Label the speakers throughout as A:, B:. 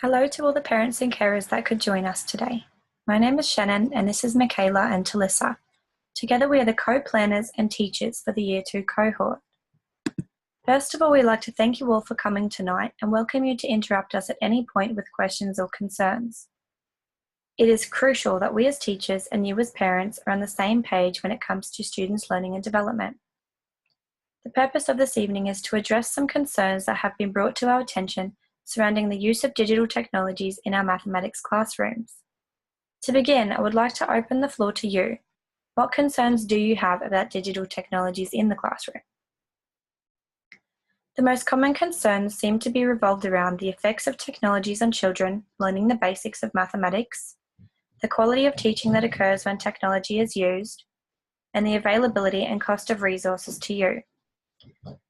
A: Hello to all the parents and carers that could join us today. My name is Shannon and this is Michaela and Talissa. Together we are the co-planners and teachers for the Year 2 cohort. First of all, we'd like to thank you all for coming tonight and welcome you to interrupt us at any point with questions or concerns. It is crucial that we as teachers and you as parents are on the same page when it comes to students' learning and development. The purpose of this evening is to address some concerns that have been brought to our attention surrounding the use of digital technologies in our mathematics classrooms. To begin, I would like to open the floor to you. What concerns do you have about digital technologies in the classroom? The most common concerns seem to be revolved around the effects of technologies on children learning the basics of mathematics, the quality of teaching that occurs when technology is used, and the availability and cost of resources to you.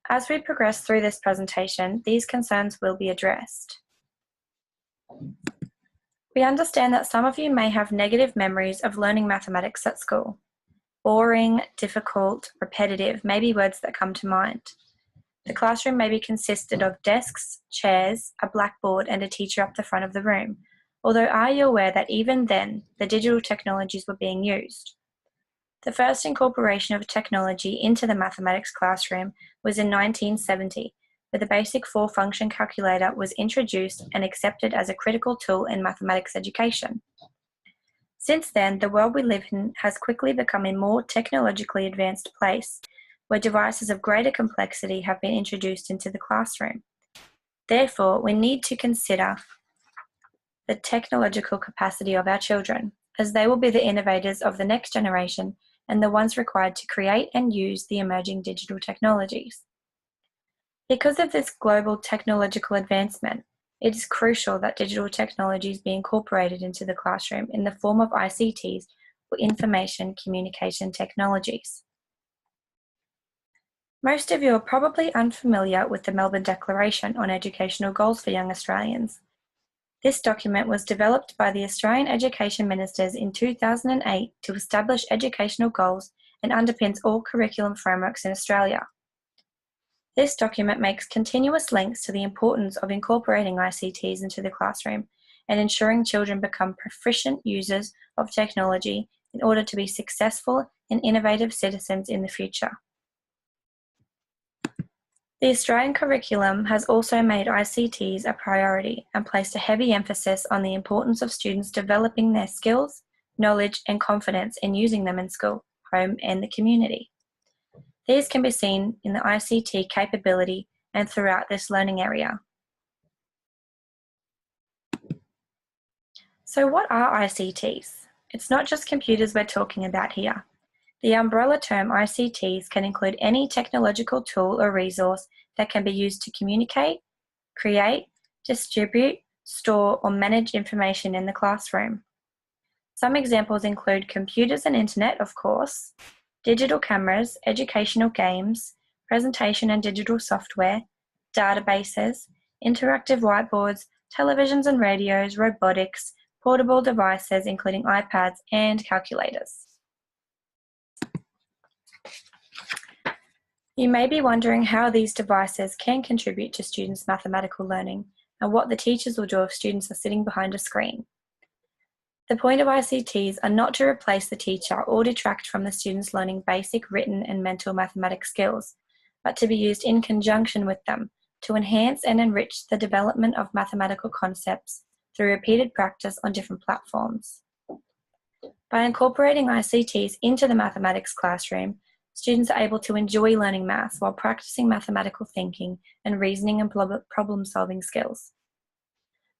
A: As we progress through this presentation, these concerns will be addressed. We understand that some of you may have negative memories of learning mathematics at school. Boring, difficult, repetitive may be words that come to mind. The classroom may be consisted of desks, chairs, a blackboard, and a teacher up the front of the room, although are you aware that even then, the digital technologies were being used? The first incorporation of technology into the mathematics classroom was in 1970, where the basic four-function calculator was introduced and accepted as a critical tool in mathematics education. Since then, the world we live in has quickly become a more technologically advanced place, where devices of greater complexity have been introduced into the classroom. Therefore, we need to consider the technological capacity of our children, as they will be the innovators of the next generation and the ones required to create and use the emerging digital technologies. Because of this global technological advancement, it is crucial that digital technologies be incorporated into the classroom in the form of ICTs or information communication technologies. Most of you are probably unfamiliar with the Melbourne Declaration on Educational Goals for Young Australians. This document was developed by the Australian Education Ministers in 2008 to establish educational goals and underpins all curriculum frameworks in Australia. This document makes continuous links to the importance of incorporating ICTs into the classroom and ensuring children become proficient users of technology in order to be successful and innovative citizens in the future. The Australian curriculum has also made ICTs a priority and placed a heavy emphasis on the importance of students developing their skills, knowledge, and confidence in using them in school, home, and the community. These can be seen in the ICT capability and throughout this learning area. So what are ICTs? It's not just computers we're talking about here. The umbrella term ICTs can include any technological tool or resource that can be used to communicate, create, distribute, store, or manage information in the classroom. Some examples include computers and internet, of course, digital cameras, educational games, presentation and digital software, databases, interactive whiteboards, televisions and radios, robotics, portable devices including iPads, and calculators. You may be wondering how these devices can contribute to students' mathematical learning and what the teachers will do if students are sitting behind a screen. The point of ICTs are not to replace the teacher or detract from the students learning basic written and mental mathematics skills, but to be used in conjunction with them to enhance and enrich the development of mathematical concepts through repeated practice on different platforms. By incorporating ICTs into the mathematics classroom, students are able to enjoy learning maths while practicing mathematical thinking and reasoning and problem-solving skills.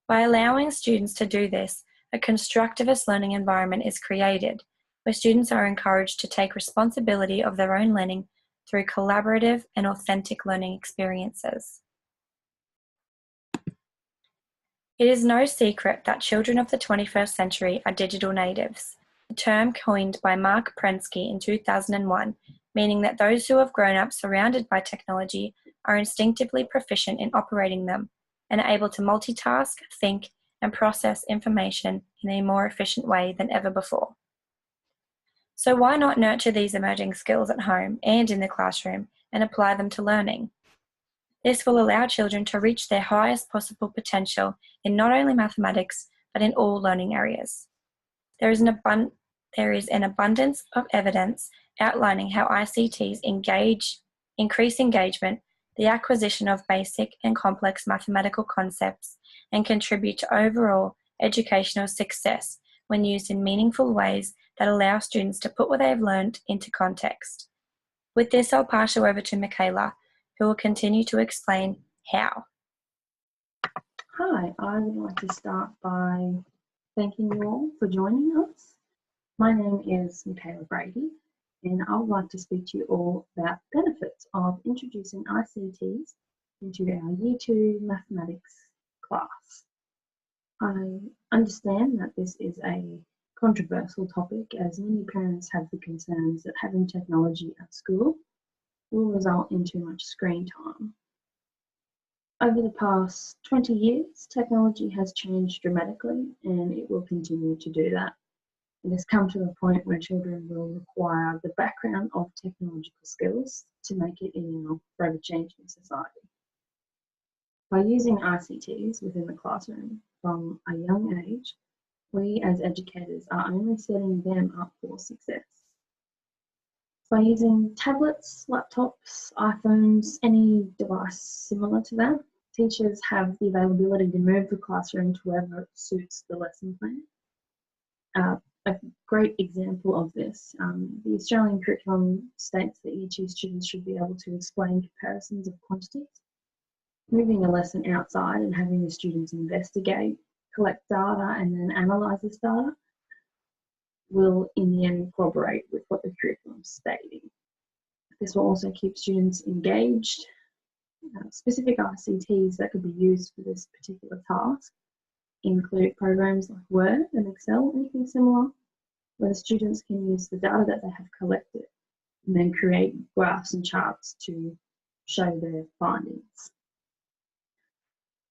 A: By allowing students to do this, a constructivist learning environment is created, where students are encouraged to take responsibility of their own learning through collaborative and authentic learning experiences. It is no secret that children of the 21st century are digital natives, a term coined by Mark Prensky in 2001, meaning that those who have grown up surrounded by technology are instinctively proficient in operating them and are able to multitask, think, and process information in a more efficient way than ever before. So why not nurture these emerging skills at home and in the classroom and apply them to learning? This will allow children to reach their highest possible potential in not only mathematics, but in all learning areas. There is an abundance of evidence outlining how ICTs increase engagement, the acquisition of basic and complex mathematical concepts, and contribute to overall educational success when used in meaningful ways that allow students to put what they have learned into context. With this, I'll pass you over to Michaela, who will continue to explain how.
B: Hi, I would like to start by thanking you all for joining us. My name is Michaela Brady, and I would like to speak to you all about benefits of introducing ICTs into our Year 2 mathematics class. I understand that this is a controversial topic, as many parents have the concerns that having technology at school will result in too much screen time. Over the past 20 years, technology has changed dramatically, and it will continue to do that. It has come to a point where children will require the background of technological skills to make it in our forever-changing society. By using ICTs within the classroom from a young age, we as educators are only setting them up for success. By using tablets, laptops, iPhones, any device similar to that, teachers have the availability to move the classroom to wherever suits the lesson plan. A great example of this, the Australian curriculum states that Year 2 students should be able to explain comparisons of quantities. Moving a lesson outside and having the students investigate, collect data, and then analyse this data will in the end corroborate with what the curriculum is stating. This will also keep students engaged. Specific ICTs that could be used for this particular task include programs like Word and Excel, anything similar, where the students can use the data that they have collected and then create graphs and charts to show their findings.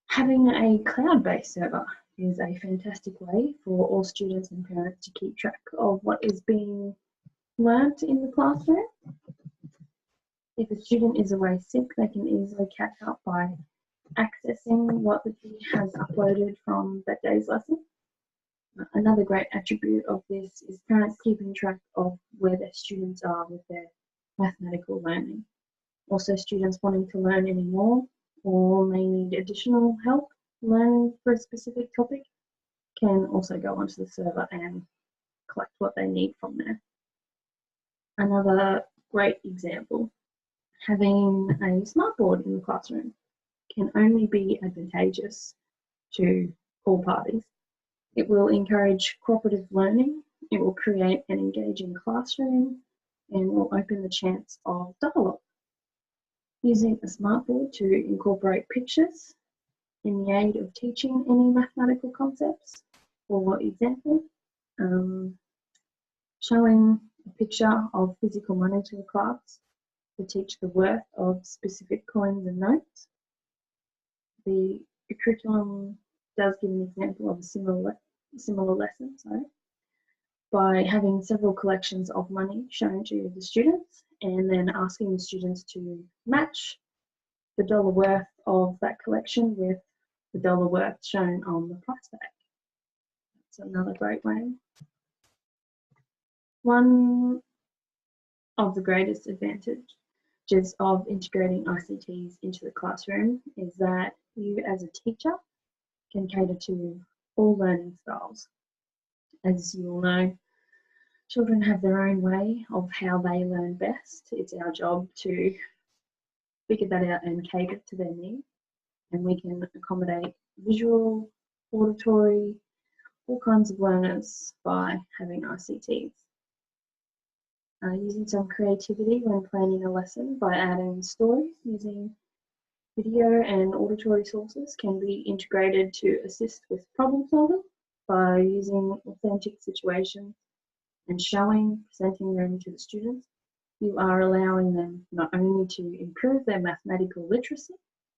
B: Having a cloud-based server is a fantastic way for all students and parents to keep track of what is being learnt in the classroom. If a student is away sick, they can easily catch up by accessing what the teacher has uploaded from that day's lesson. Another great attribute of this is parents keeping track of where their students are with their mathematical learning. Also, students wanting to learn any more or may need additional help learning for a specific topic can also go onto the server and collect what they need from there. Another great example, having a smartboard in the classroom can only be advantageous to all parties. It will encourage cooperative learning, it will create an engaging classroom, and will open the chance of dialogue. Using a smartboard to incorporate pictures in the aid of teaching any mathematical concepts. For example, showing a picture of physical money to the class to teach the worth of specific coins and notes. The curriculum does give an example of a similar lesson, by having several collections of money shown to the students and then asking the students to match the dollar worth of that collection with the dollar worth shown on the price tag. That's another great way. One of the greatest advantages of integrating ICTs into the classroom is that you as a teacher can cater to all learning styles. As you all know, children have their own way of how they learn best. It's our job to figure that out and cater to their needs. And we can accommodate visual, auditory, all kinds of learners by having ICTs. Using some creativity when planning a lesson by adding stories using video and auditory sources can be integrated to assist with problem solving by using authentic situations and presenting them to the students. You are allowing them not only to improve their mathematical literacy,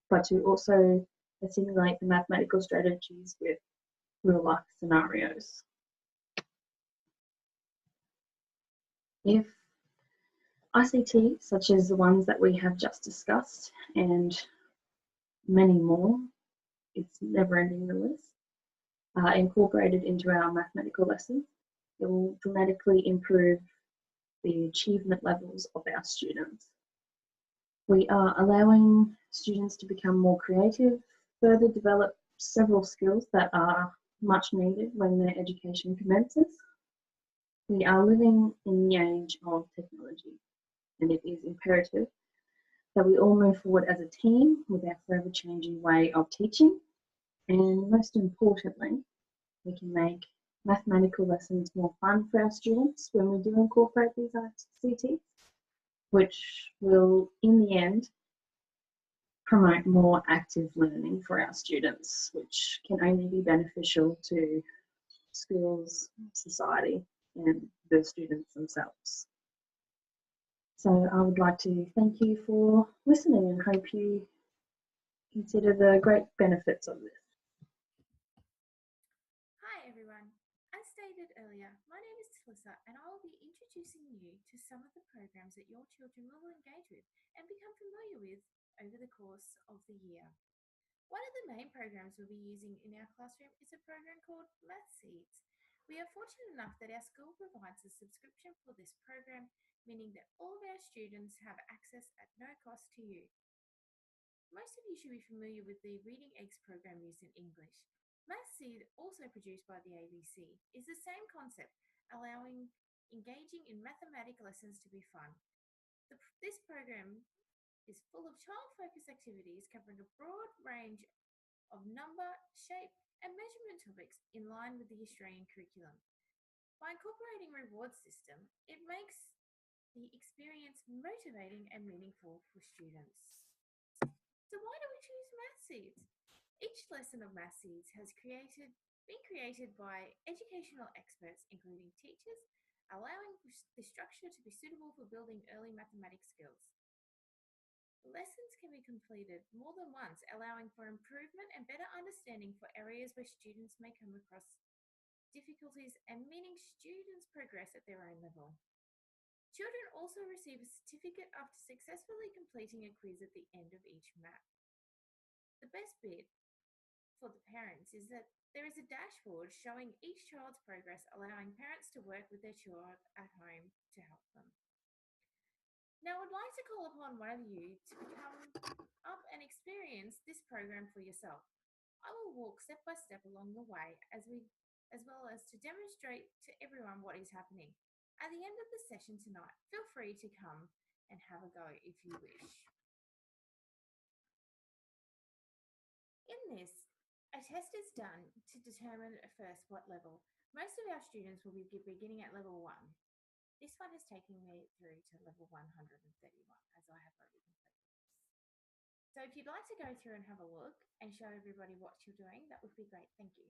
B: but to also assimilate the mathematical strategies with real-life scenarios. If ICT, such as the ones that we have just discussed, and many more. It's never-ending, the list. Incorporated into our mathematical lessons. It will dramatically improve the achievement levels of our students. We are allowing students to become more creative, further develop several skills that are much needed when their education commences. We are living in the age of technology, and it is imperative that we all move forward as a team with our forever changing way of teaching. And most importantly, we can make mathematical lessons more fun for our students when we do incorporate these ICTs, which will, in the end, promote more active learning for our students, which can only be beneficial to schools, society, and the students themselves. So I would like to thank you for listening and hope you consider the great benefits of this.
C: Hi everyone. As stated earlier, my name is Talissa and I will be introducing you to some of the programs that your children will engage with and become familiar with over the course of the year. One of the main programs we'll be using in our classroom is a program called Math Seeds. We are fortunate enough that our school provides a subscription for this program, meaning that all of our students have access at no cost to you. Most of you should be familiar with the Reading Eggs program used in English. Math Seed, also produced by the ABC, is the same concept, allowing engaging in mathematical lessons to be fun. This program is full of child-focused activities covering a broad range of number, shape, and measurement topics in line with the Australian curriculum. By incorporating a reward system, it makes the experience motivating and meaningful for students. So why do we choose Math Seeds? Each lesson of Math Seeds has been created by educational experts, including teachers, allowing the structure to be suitable for building early mathematics skills. Lessons can be completed more than once, allowing for improvement and better understanding for areas where students may come across difficulties and meaning students progress at their own level. Children also receive a certificate after successfully completing a quiz at the end of each map. The best bit for the parents is that there is a dashboard showing each child's progress, allowing parents to work with their child at home to help them. Now, I'd like to call upon one of you to come up and experience this program for yourself. I will walk step by step along the way as well as to demonstrate to everyone what is happening. At the end of the session tonight, feel free to come and have a go if you wish. In this, a test is done to determine first what level. Most of our students will be beginning at level 1. This one has taken me through to level 131 as I have already completed this. So if you'd like to go through and have a look and show everybody what you're doing, that would be great. Thank you.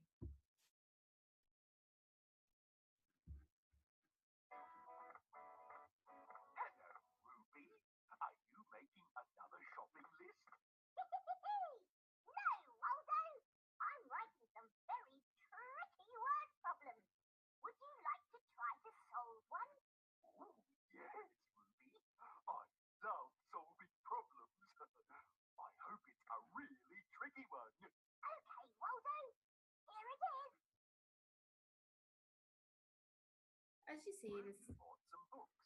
C: As you see, it is
D: Bought some books.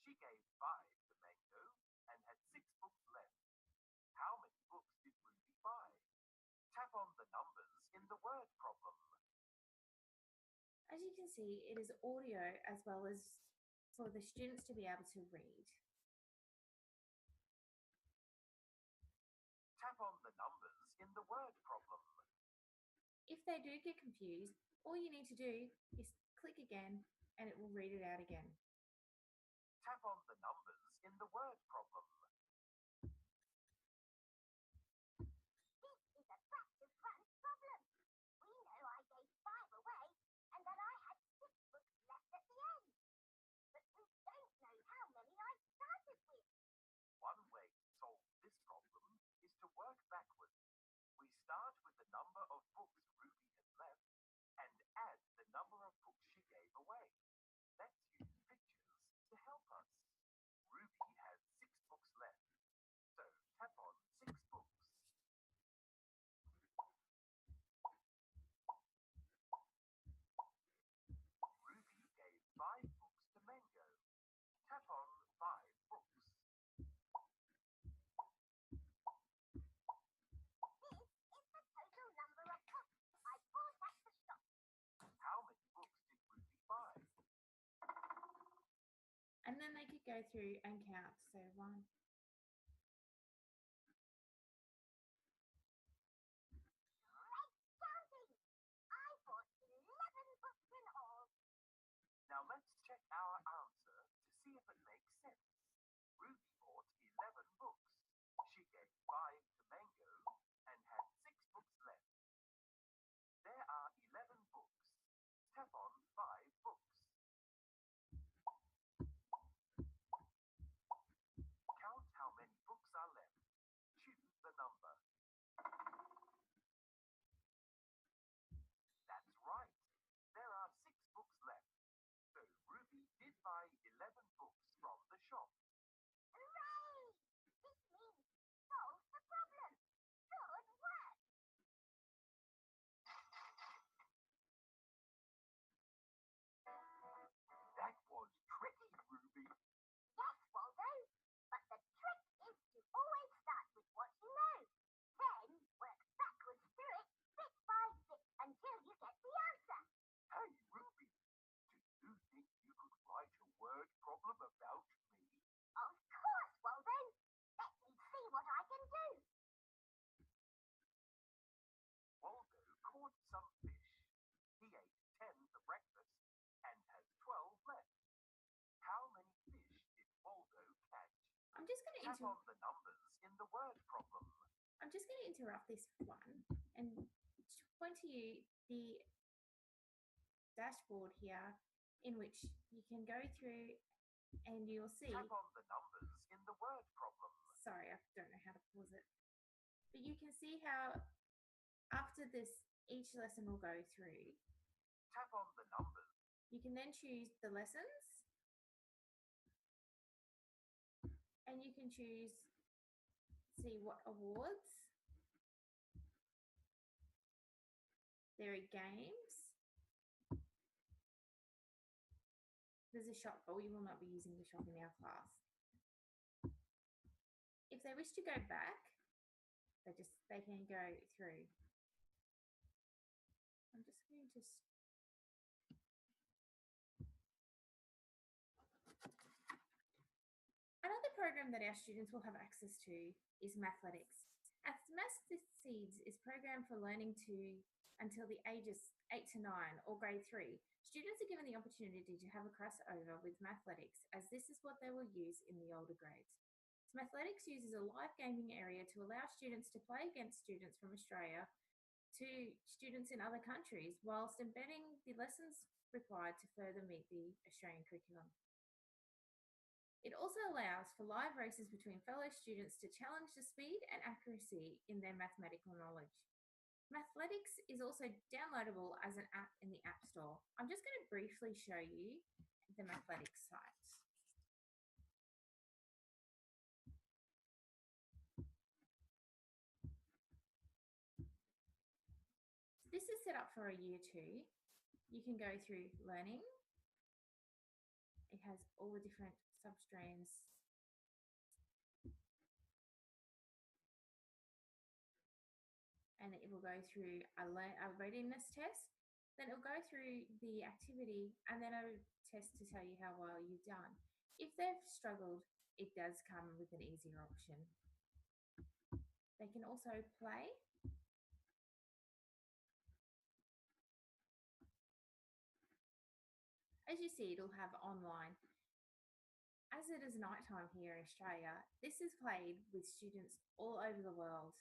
D: She gave 5 to Mango and had 6 books left. How many books did Ruby buy? Tap on the numbers in the word problem.
C: As you can see, it is audio as well as for the students to be able to read.
D: Tap on the numbers in the word problem.
C: If they do get confused, all you need to do is click again and it will read it out again.
D: Tap on the numbers in the word problem.
E: This is a back to front problem. We know I gave 5 away and that I had 6 books left at the end. But we don't know how many I started with.
D: One way to solve this problem is to work backwards. We start with the number of books Ruby has left and add the number of books she gave away. Let's use pictures to help us. Ruby has 6 books left, so tap on 6 books.
C: And then they could go through and count. So 1,
E: Great counting! I bought 11 books in all.
D: Now let's check our answer to see if it makes sense. Ruby bought 11 books. She gave 5 to Mango and had 6 books left. There are 11 books. Tap on 5 books. Count how many books are left. Choose the number. That's right. There are 6 books left. So Ruby did buy 11 books from the shop.
E: Hooray! This means solve the problem. Good work!
D: That was tricky, Ruby.
E: Yes, Waldo. But the trick is to always start with what you know. Then work backwards through it bit by bit until you get the answer.
D: Hey, Ruby, do you think you could write a word problem about me?
E: Of course, Waldo. Let me see what I can do.
D: Waldo caught some fish. He ate 10 for breakfast and has 12 left. How many fish did Waldo catch?
C: I'm just going to
D: Tap on the numbers in the word problem.
C: interrupt this one and point to you the dashboard here in which you can go through and you'll see.
D: Tap on the numbers in the word problem.
C: Sorry, I don't know how to pause it. But you can see how after this, each lesson will go through.
D: Tap on the numbers.
C: You can then choose the lessons and you can choose, see what awards. There are games. There's a shop, but we will not be using the shop in our class. If they wish to go back, they can go through. I'm just going to Another program that our students will have access to is Mathletics. Mathletics is programmed for learning until the ages 8 to 9 or grade 3. Students are given the opportunity to have a crossover with Mathletics, as this is what they will use in the older grades. Mathletics uses a live gaming area to allow students to play against students from Australia to students in other countries, whilst embedding the lessons required to further meet the Australian curriculum. It also allows for live races between fellow students to challenge the speed and accuracy in their mathematical knowledge. Mathletics is also downloadable as an app in the App Store. I'm just going to briefly show you the Mathletics site. This is set up for a year 2. You can go through learning. It has all the different substreams. And it will go through a readiness test. Then it will go through the activity and then a test to tell you how well you've done. If they've struggled, it does come with an easier option. They can also play. As you see, it'll have online. As it is nighttime here in Australia, this is played with students all over the world.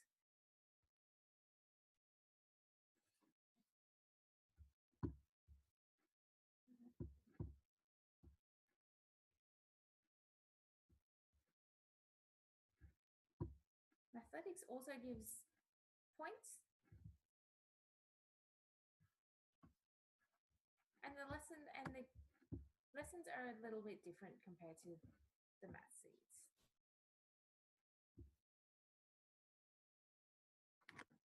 C: Mathletics also gives points. And the lessons are a little bit different compared to the math seeds.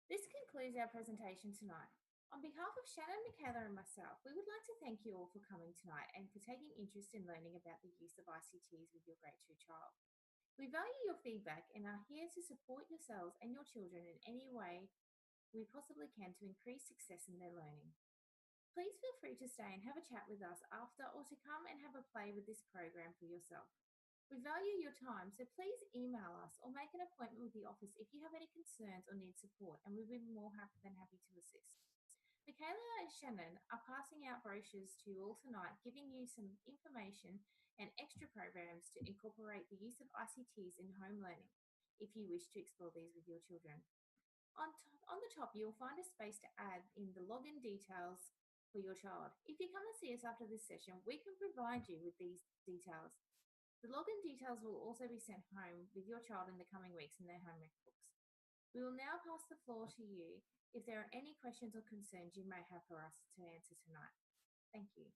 C: This concludes our presentation tonight. On behalf of Shannon, Michaela and myself, we would like to thank you all for coming tonight and for taking interest in learning about the use of ICTs with your grade 2 child. We value your feedback and are here to support yourselves and your children in any way we possibly can to increase success in their learning. Please feel free to stay and have a chat with us after or to come and have a play with this program for yourself. We value your time, so please email us or make an appointment with the office if you have any concerns or need support, and we'll be more than happy to assist. Michaela and Shannon are passing out brochures to you all tonight, giving you some information and extra programs to incorporate the use of ICTs in home learning, if you wish to explore these with your children. On the top, you'll find a space to add in the login details for your child. If you come and see us after this session, we can provide you with these details. The login details will also be sent home with your child in the coming weeks in their homework books. We will now pass the floor to you if there are any questions or concerns you may have for us to answer tonight. Thank you.